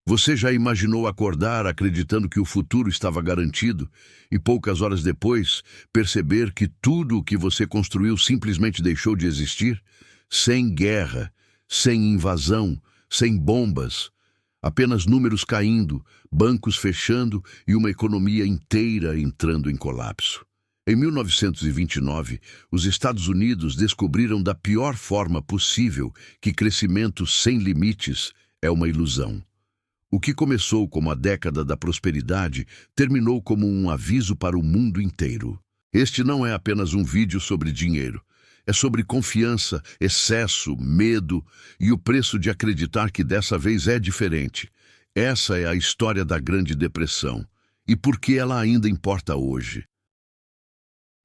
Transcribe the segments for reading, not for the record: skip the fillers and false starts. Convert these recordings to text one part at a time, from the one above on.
Você já imaginou acordar acreditando que o futuro estava garantido e poucas horas depois perceber que tudo o que você construiu simplesmente deixou de existir? Sem guerra, sem invasão, sem bombas, apenas números caindo, bancos fechando e uma economia inteira entrando em colapso. Em 1929, os Estados Unidos descobriram da pior forma possível que crescimento sem limites é uma ilusão. O que começou como a década da prosperidade terminou como um aviso para o mundo inteiro. Este não é apenas um vídeo sobre dinheiro. É sobre confiança, excesso, medo e o preço de acreditar que dessa vez é diferente. Essa é a história da Grande Depressão. E por que ela ainda importa hoje?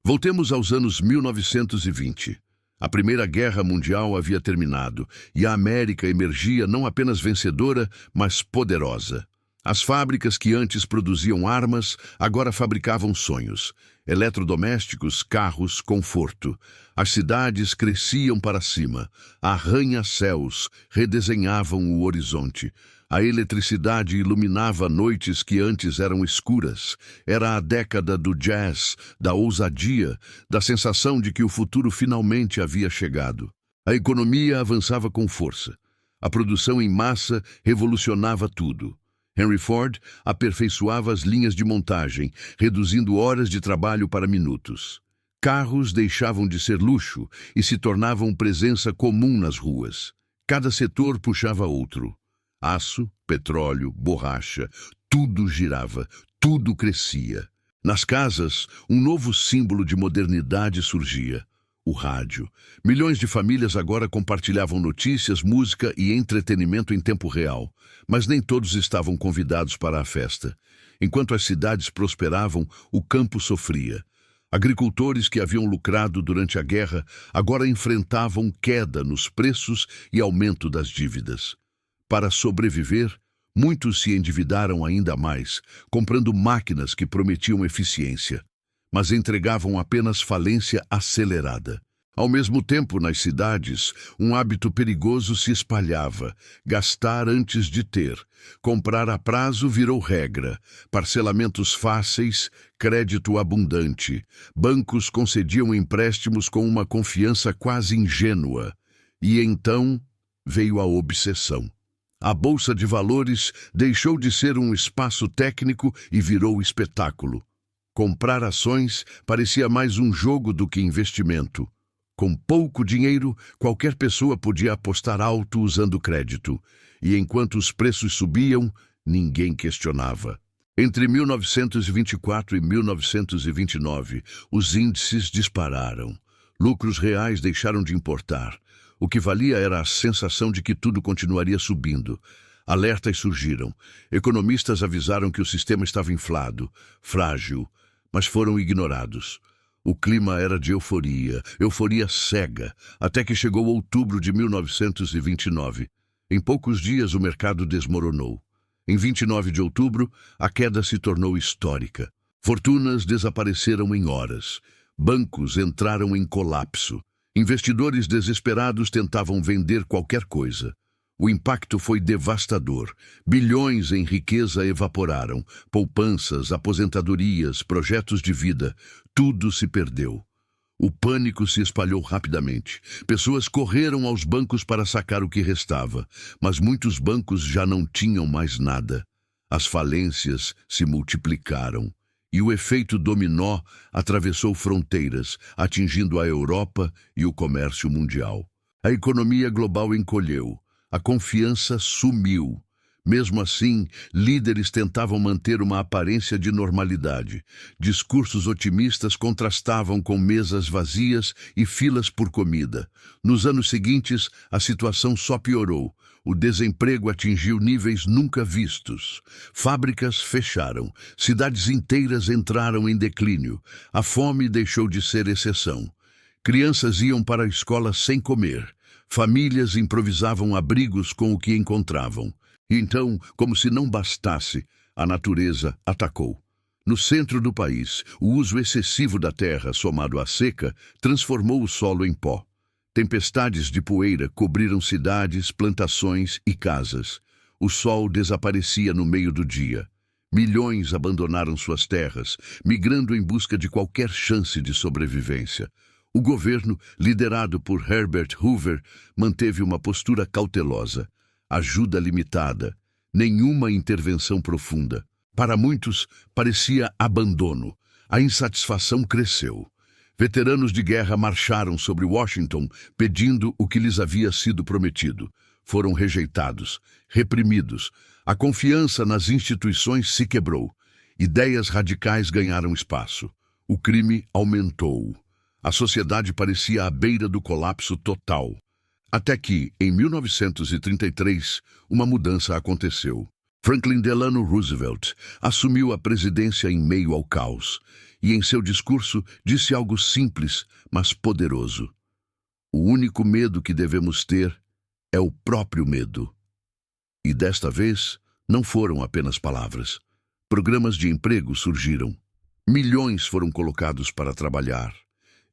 Voltemos aos anos 1920. A Primeira Guerra Mundial havia terminado e a América emergia não apenas vencedora, mas poderosa. As fábricas que antes produziam armas, agora fabricavam sonhos. Eletrodomésticos, carros, conforto. As cidades cresciam para cima. Arranha-céus redesenhavam o horizonte. A eletricidade iluminava noites que antes eram escuras. Era a década do jazz, da ousadia, da sensação de que o futuro finalmente havia chegado. A economia avançava com força. A produção em massa revolucionava tudo. Henry Ford aperfeiçoava as linhas de montagem, reduzindo horas de trabalho para minutos. Carros deixavam de ser luxo e se tornavam presença comum nas ruas. Cada setor puxava outro. Aço, petróleo, borracha, tudo girava, tudo crescia. Nas casas, um novo símbolo de modernidade surgia. O rádio. Milhões de famílias agora compartilhavam notícias, música e entretenimento em tempo real. Mas nem todos estavam convidados para a festa. Enquanto as cidades prosperavam, o campo sofria. Agricultores que haviam lucrado durante a guerra agora enfrentavam queda nos preços e aumento das dívidas. Para sobreviver, muitos se endividaram ainda mais, comprando máquinas que prometiam eficiência, mas entregavam apenas falência acelerada. Ao mesmo tempo, nas cidades, um hábito perigoso se espalhava: gastar antes de ter. Comprar a prazo virou regra. Parcelamentos fáceis, crédito abundante. Bancos concediam empréstimos com uma confiança quase ingênua. E então veio a obsessão. A Bolsa de Valores deixou de ser um espaço técnico e virou espetáculo. Comprar ações parecia mais um jogo do que investimento. Com pouco dinheiro, qualquer pessoa podia apostar alto usando crédito. E enquanto os preços subiam, ninguém questionava. Entre 1924 e 1929, os índices dispararam. Lucros reais deixaram de importar. O que valia era a sensação de que tudo continuaria subindo. Alertas surgiram. Economistas avisaram que o sistema estava inflado, frágil, mas foram ignorados. O clima era de euforia, euforia cega, até que chegou outubro de 1929. Em poucos dias o mercado desmoronou. Em 29 de outubro, a queda se tornou histórica. Fortunas desapareceram em horas. Bancos entraram em colapso. Investidores desesperados tentavam vender qualquer coisa. O impacto foi devastador. Bilhões em riqueza evaporaram. Poupanças, aposentadorias, projetos de vida, tudo se perdeu. O pânico se espalhou rapidamente. Pessoas correram aos bancos para sacar o que restava, mas muitos bancos já não tinham mais nada. As falências se multiplicaram. E o efeito dominó atravessou fronteiras, atingindo a Europa e o comércio mundial. A economia global encolheu. A confiança sumiu. Mesmo assim, líderes tentavam manter uma aparência de normalidade. Discursos otimistas contrastavam com mesas vazias e filas por comida. Nos anos seguintes, a situação só piorou. O desemprego atingiu níveis nunca vistos. Fábricas fecharam. Cidades inteiras entraram em declínio. A fome deixou de ser exceção. Crianças iam para a escola sem comer. Famílias improvisavam abrigos com o que encontravam. Então, como se não bastasse, a natureza atacou. No centro do país, o uso excessivo da terra, somado à seca, transformou o solo em pó. Tempestades de poeira cobriram cidades, plantações e casas. O sol desaparecia no meio do dia. Milhões abandonaram suas terras, migrando em busca de qualquer chance de sobrevivência. O governo, liderado por Herbert Hoover, manteve uma postura cautelosa. Ajuda limitada, nenhuma intervenção profunda. Para muitos, parecia abandono. A insatisfação cresceu. Veteranos de guerra marcharam sobre Washington pedindo o que lhes havia sido prometido. Foram rejeitados, reprimidos. A confiança nas instituições se quebrou. Ideias radicais ganharam espaço. O crime aumentou. A sociedade parecia à beira do colapso total. Até que, em 1933, uma mudança aconteceu. Franklin Delano Roosevelt assumiu a presidência em meio ao caos e, em seu discurso, disse algo simples, mas poderoso. O único medo que devemos ter é o próprio medo. E desta vez, não foram apenas palavras. Programas de emprego surgiram. Milhões foram colocados para trabalhar.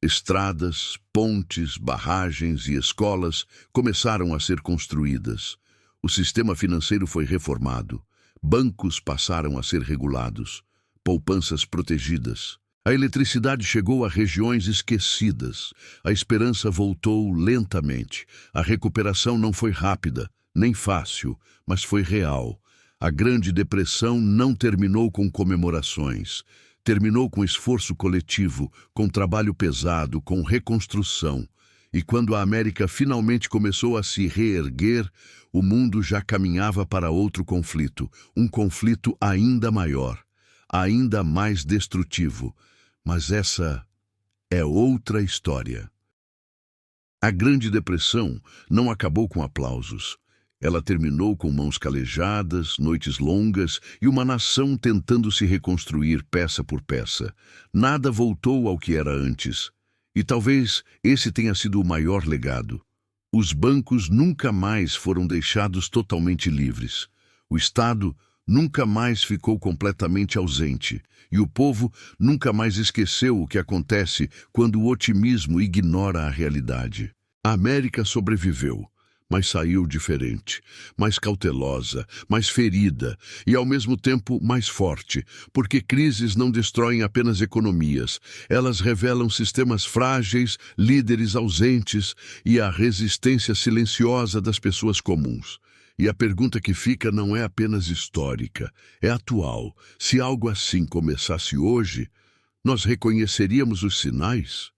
Estradas, pontes, barragens e escolas começaram a ser construídas. O sistema financeiro foi reformado. Bancos passaram a ser regulados. Poupanças protegidas. A eletricidade chegou a regiões esquecidas. A esperança voltou lentamente. A recuperação não foi rápida, nem fácil, mas foi real. A Grande Depressão não terminou com comemorações. Terminou com esforço coletivo, com trabalho pesado, com reconstrução. E quando a América finalmente começou a se reerguer, o mundo já caminhava para outro conflito, um conflito ainda maior, ainda mais destrutivo. Mas essa é outra história. A Grande Depressão não acabou com aplausos. Ela terminou com mãos calejadas, noites longas e uma nação tentando se reconstruir peça por peça. Nada voltou ao que era antes. E talvez esse tenha sido o maior legado. Os bancos nunca mais foram deixados totalmente livres. O Estado nunca mais ficou completamente ausente. E o povo nunca mais esqueceu o que acontece quando o otimismo ignora a realidade. A América sobreviveu, mas saiu diferente, mais cautelosa, mais ferida e, ao mesmo tempo, mais forte, porque crises não destroem apenas economias, elas revelam sistemas frágeis, líderes ausentes e a resistência silenciosa das pessoas comuns. E a pergunta que fica não é apenas histórica, é atual. Se algo assim começasse hoje, nós reconheceríamos os sinais?